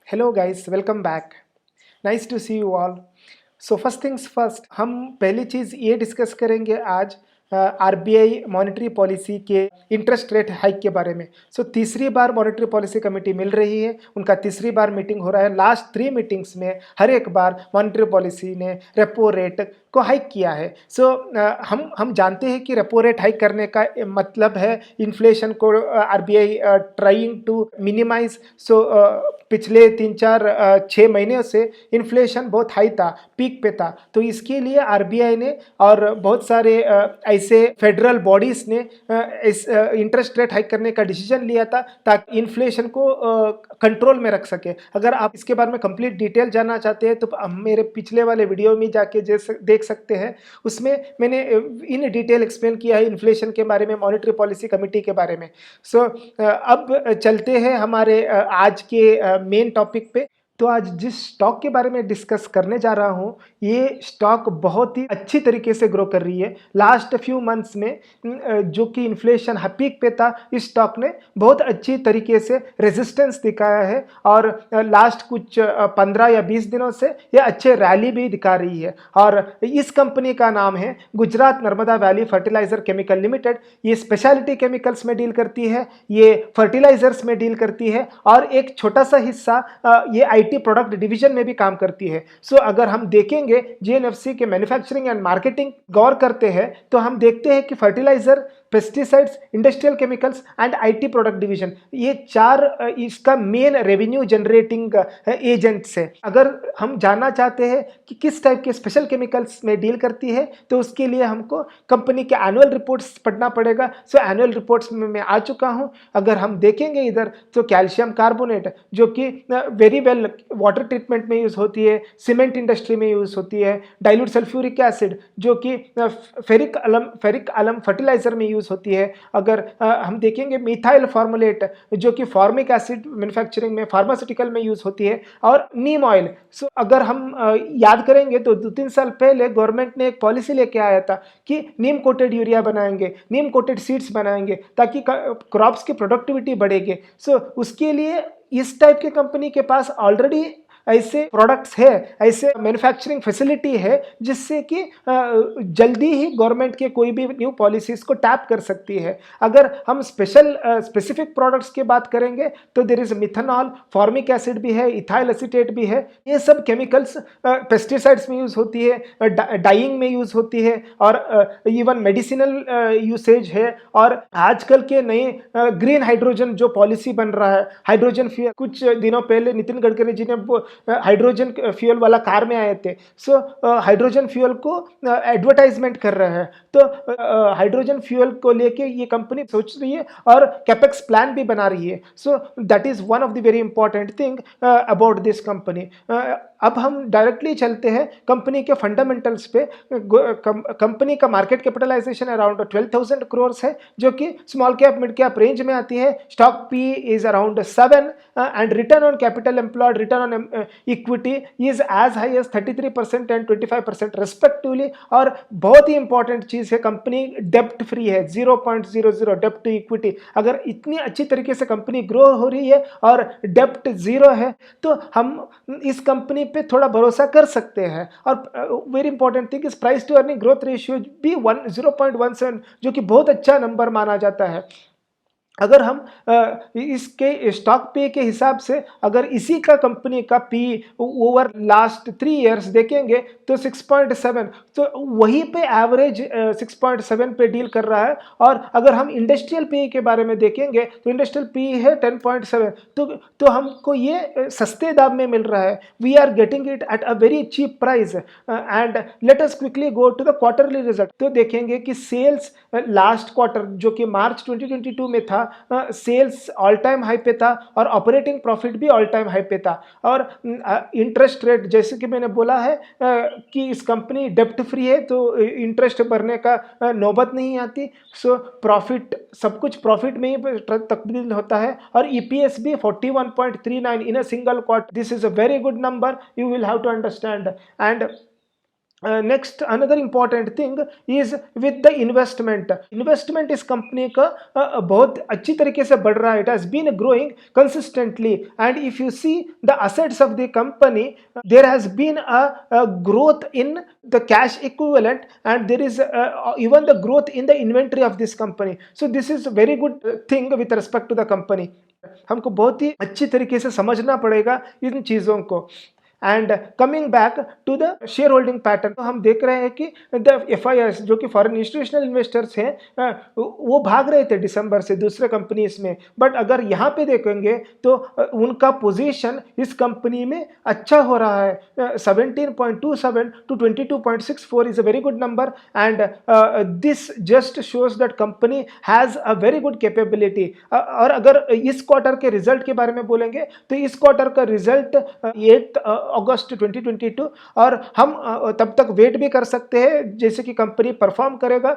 Hello guys, welcome back. Nice to see you all. So first things first, हम पहली चीज़ ये discuss करेंगे आज आरबीआई मॉनेटरी पॉलिसी के इंटरेस्ट रेट हाइक के बारे में। सो तीसरी बार मॉनेटरी पॉलिसी कमेटी मिल रही है, उनका तीसरी बार मीटिंग हो रहा है। लास्ट 3 मीटिंग्स में हर एक बार मॉनेटरी पॉलिसी ने रेपो रेट को हाइक किया है। सो हम जानते हैं कि रेपो रेट हाइक करने का मतलब है इन्फ्लेशन को आरबीआई ट्राइंग टू मिनिमाइज। सो पिछले 3-4-6 महीने से इन्फ्लेशन बहुत हाई था, पीक पे था। तो इसके लिए आरबीआई ने और बहुत सारे ऐसे फेडरल बॉडीज ने इस इंटरेस्ट रेट हाइक करने का डिसीजन लिया था ताकि इन्फ्लेशन को कंट्रोल में रख सके। अगर आप इसके बारे में कंप्लीट डिटेल जानना चाहते हैं तो मेरे पिछले वाले वीडियो में जाके देख सकते हैं। उसमें मैंने इन डिटेल एक्सप्लेन किया है इन्फ्लेशन के बारे में, मॉनेटरी पॉलिसी कमेटी के बारे में। सो अब चलते हैं हमारे आज के मेन टॉपिक पे। तो आज जिस स्टॉक के बारे में डिस्कस करने जा रहा हूँ, ये स्टॉक बहुत ही अच्छी तरीके से ग्रो कर रही है। लास्ट फ्यू मंथ्स में जो कि इन्फ्लेशन पीक पे था, इस स्टॉक ने बहुत अच्छी तरीके से रेजिस्टेंस दिखाया है और लास्ट कुछ 15 या 20 दिनों से ये अच्छे रैली भी दिखा रही है। और इस कंपनी का नाम है Gujarat Narmada Valley Fertiliser Chemical Limited. ये स्पेशलिटी केमिकल्स में डील करती है, ये फर्टिलाइजर्स में डील करती है और एक छोटा सा हिस्सा ये आईटी प्रोडक्ट डिवीजन में भी काम करती है। सो अगर हम देखेंगे जेएनएफसी के मैन्युफैक्चरिंग एंड मार्केटिंग गौर करते हैं तो हम देखते हैं कि fertiliser, pesticides, industrial chemicals and IT product division, ये चार इसका मेन रेवेन्यू जनरेटिंग एजेंट्स है। अगर हम जानना चाहते हैं कि किस टाइप के स्पेशल केमिकल्स में डील करती है तो उसके लिए हमको कंपनी के एनुअल रिपोर्ट्स पढ़ना पड़ेगा। सो एनुअल रिपोर्ट्स में मैं आ चुका हूं। अगर हम देखेंगे इधर तो कैल्शियम कार्बोनेट जो कि वेरी वेल वाटर ट्रीटमेंट में यूज होती है, सीमेंट इंडस्ट्री में यूज होती है। डाइल्यूट सल्फ्यूरिक एसिड जो कि फेरिक अलम फर्टिलाइजर में यूज होती है। अगर हम देखेंगे मिथाइल फॉर्मुलेट जो कि फॉर्मिक एसिड मैन्युफैक्चरिंग में, फार्मास्यूटिकल में यूज होती है, और नीम ऑयल। सो अगर हम याद करेंगे तो 2-3 साल पहले गवर्नमेंट ने एक पॉलिसी लेके आया था कि नीम कोटेड यूरिया बनाएंगे, नीम कोटेड सीड्स बनाएंगे ताकि क्रॉप्स की प्रोडक्टिविटी बढ़ेगी। सो उसके लिए इस टाइप के कंपनी के पास ऑलरेडी ऐसे प्रोडक्ट्स है, ऐसे मैन्युफैक्चरिंग फैसिलिटी है जिससे कि जल्दी ही गवर्नमेंट के कोई भी न्यू पॉलिसीज को टैप कर सकती है। अगर हम स्पेसिफिक प्रोडक्ट्स की बात करेंगे तो there is methanol, formic acid भी है, इथाइल एसीटेट भी है। ये सब केमिकल्स पेस्टिसाइड्स में यूज होती है, डाइंग में यूज होती है और इवन मेडिसिनल यूसेज है। और आजकल के नए ग्रीन हाइड्रोजन जो पॉलिसी बन रहा है, हाइड्रोजन फ्यूल, कुछ दिनों पहले नितिन गडकरी जी ने हाइड्रोजन फ्यूल वाला कार में आए थे। सो हाइड्रोजन फ्यूल को एडवर्टाइजमेंट कर रहे हैं। तो हाइड्रोजन फ्यूल को लेके ये कंपनी सोच रही है और कैपेक्स प्लान भी बना रही है। So that is one of the very important thing about this company. अब हम डायरेक्टली चलते हैं कंपनी के फंडामेंटल्स पे। कंपनी का मार्केट कैपिटलाइजेशन अराउंड 12,000 करोड़ है जो कि small cap mid cap range में आती है। Stock P is around 7 and return on capital employed, return on equity is as high as 33% and 25% respectively. और बहुत ही इंपॉर्टेंट चीज है, कंपनी डेप्ट फ्री है, 0.00 डेप्ट टू इक्विटी। अगर इतनी अच्छी तरीके से कंपनी ग्रो हो रही है और डेप्ट जीरो है तो हम इस कंपनी पे थोड़ा भरोसा कर सकते हैं। और very important thing is price to earning growth ratio भी 0.17 जो कि बहुत अच्छा नंबर माना जाता है। अगर हम इसके स्टॉक पे के हिसाब से अगर इसी का कंपनी का पी ओवर लास्ट 3 इयर्स देखेंगे तो 6.7, तो वही पे एवरेज 6.7 पे डील कर रहा है। और अगर हम इंडस्ट्रियल पी के बारे में देखेंगे तो इंडस्ट्रियल पी है 10.7, तो हमको ये सस्ते दाम में मिल रहा है। We are getting it at a very cheap price. And let us quickly go to the quarterly result. तो देखेंगे कि सेल्स लास्ट क्वार्टर जो कि मार्च 2022 में था, सेल्स ऑल टाइम हाई पे था और ऑपरेटिंग प्रॉफिट भी ऑल टाइम हाई पे था। और इंटरेस्ट रेट जैसे कि मैंने बोला है कि इस कंपनी डेप्ट फ्री है तो इंटरेस्ट भरने का नौबत नहीं आती। सो प्रॉफिट, सब कुछ प्रॉफिट में ही तब्दील होता है। और ईपीएस भी 41.39 in a single quarter. This is a very good number, you will have to understand. And next another important thing is with the investment इस कंपनी का बहुत अच्छी तरीके से बढ़ रहा है. It has been growing consistently and if you see the assets of the company there has been a growth in the cash equivalent and there is even the growth in the inventory of this company. So this is a very good thing with respect to the company. हमको बहुत ही अच्छी तरीके से समझना पड़ेगा इन चीज़ों को. And coming back to the share holding pattern, तो हम देख रहे हैं कि द FIIs जो कि फॉरेन इंस्टीट्यूशनल इन्वेस्टर्स हैं वो भाग रहे थे दिसंबर से दूसरे कंपनीज में. बट अगर यहाँ पे देखेंगे तो उनका पोजीशन इस कंपनी में अच्छा हो रहा है. 17.27 to 22.64 is a very good number and this just shows that company has a very good capability. और अगर इस क्वार्टर के रिजल्ट के बारे में बोलेंगे तो इस क्वार्टर का रिजल्ट 8 अगस्त 2022 और हम तब तक वेट भी कर सकते हैं जैसे कि कंपनी परफॉर्म करेगा.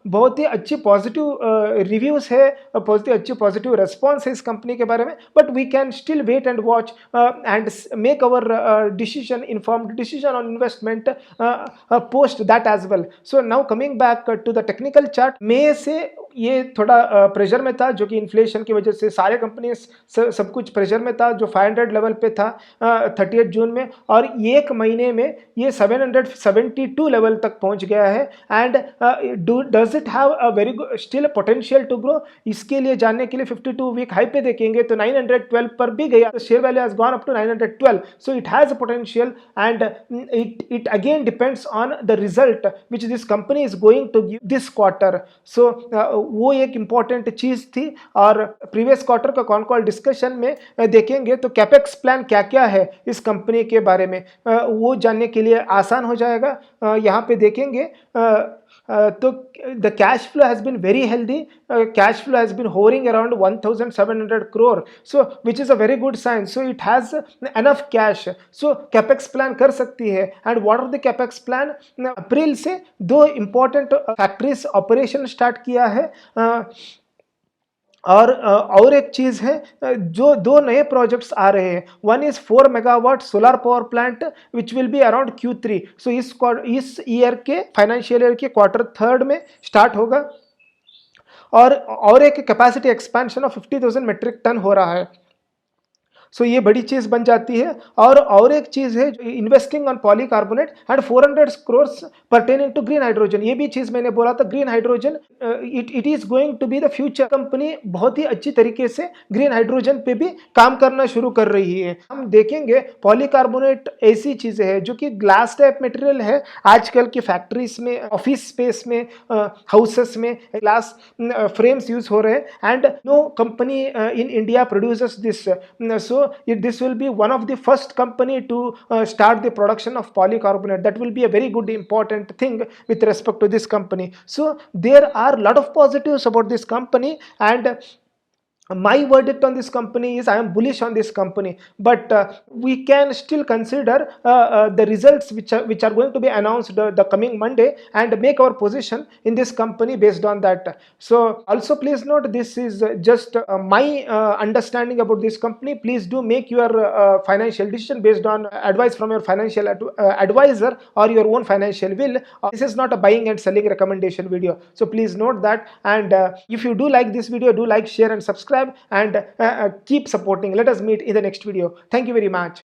बहुत ही अच्छी पॉजिटिव रिव्यूज है, बहुत ही अच्छी पॉजिटिव रिस्पॉन्स है इस कंपनी के बारे में. But we can still wait and watch and make our decision, informed decision on investment post that as well. So now coming back to the technical chart, मई से ये थोड़ा प्रेशर में था जो कि इन्फ्लेशन की वजह से सारे कंपनी सब कुछ प्रेशर में था जो 500 लेवल पे था 30 जून में, और एक महीने में ये 772 लेवल तक पहुंच गया है. And does it have a very still potential to grow. इसके लिए जानने के लिए 52 वीक हाई पे देखेंगे तो 912 पर भी गया. Share value has gone up to 912. So it has a potential and it again depends on the result which this company is going to give this quarter. So वो एक इंपॉर्टेंट चीज थी. और प्रीवियस क्वार्टर का con call discussion में देखेंगे तो capex plan क्या क्या है इस कंपनी के बारे में वो जानने के लिए आसान हो जाएगा. यहाँ पे देखेंगे तो the cash flow has been very healthy. Cash flow has been hovering around 1700 crore, so which is a very good sign. So it has enough cash, so capex plan कर सकती है. And what are the capex plan? अप्रैल से 2 important factories operation start किया है. और एक चीज़ है जो 2 नए प्रोजेक्ट्स आ रहे हैं. One is 4 megawatt solar power plant which will be around Q3. सो इस ईयर के फाइनेंशियल ईयर के क्वार्टर 3 में स्टार्ट होगा. और एक capacity expansion of 50,000 metric tonne हो रहा है. सो ये बड़ी चीज़ बन जाती है. और एक चीज़ है investing on polycarbonate and 400 crore pertaining to green hydrogen. ये भी चीज़ मैंने बोला था green hydrogen it is going to be the future. Company बहुत ही अच्छी तरीके से ग्रीन हाइड्रोजन पे भी काम करना शुरू कर रही है. हम देखेंगे पॉलीकार्बोनेट ऐसी चीज़ें हैं जो कि ग्लास टाइप मटेरियल है. आजकल की फैक्ट्रीज में, ऑफिस स्पेस में, हाउसेस में ग्लास फ्रेम्स यूज हो रहे हैं and no company in India produces this. So this will be one of the first company to start the production of polycarbonate. That will be a very good important thing with respect to this company. So there are a lot of positives about this company and my verdict on this company is I am bullish on this company, but we can still consider the results which are going to be announced the coming Monday and make our position in this company based on that. So also please note this is just my understanding about this company. Please do make your financial decision based on advice from your financial advisor or your own financial will. This is not a buying and selling recommendation video, so please note that. And if you do like this video, do like, share and subscribe and keep supporting. Let us meet in the next video. Thank you very much.